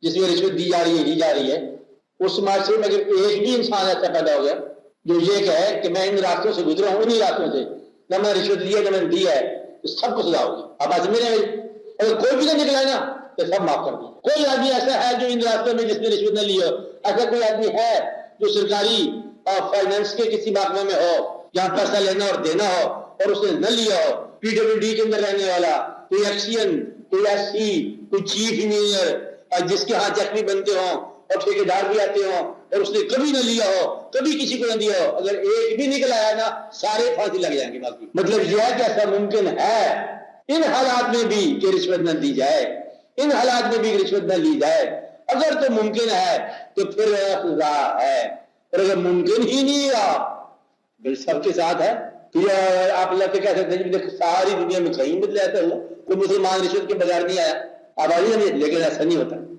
जिसमें रिश्वत दी जा रही है, ली जा रही है, उस माशरे में अगर एक भी इंसान ऐसा पैदा हो गया जो ये कहे कि मैं इन रास्तों से गुजरा हूं, इन्हीं रास्तों से, ना मैं रिश्वत ली है ना मैंने दी है, तो सबको सजा होगी। अब आज मेरे अगर कोई भी ना निकला ना तो सब माफ कर दिया। कोई आदमी ऐसा है जो इन रास्तों में जिसने रिश्वत न ली हो? ऐसा कोई आदमी है जो सरकारी फाइनेंस के किसी महकमे में हो, जहां पैसा लेना और देना हो और उसने न लिया हो? PWD के अंदर रहने वाला कोई एक्सियन, कोई SC, कोई चीफ इंजीनियर जिसके हाथ चेक भी बनते हो और ठेकेदार भी आते हो और उसने कभी ना लिया हो, कभी किसी को न दिया हो, अगर एक भी निकल आया ना सारे फांसी लग जाएंगे। बाकी मतलब यह है कि ऐसा मुमकिन है इन हालात में भी कि रिश्वत न दी जाए, इन हालात में भी रिश्वत न ली जाए। अगर तो मुमकिन है तो फिर सजा है, और अगर मुमकिन ही नहीं रहा फिर सबके साथ है। तो आप अल्लाह से कह सकते हैं देखो सारी दुनिया में कहीं मतलब ऐसा हुआ कोई मुसलमान रिश्वत के बगैर नहीं आया, आबादी नहीं, लेकिन ऐसा नहीं होता।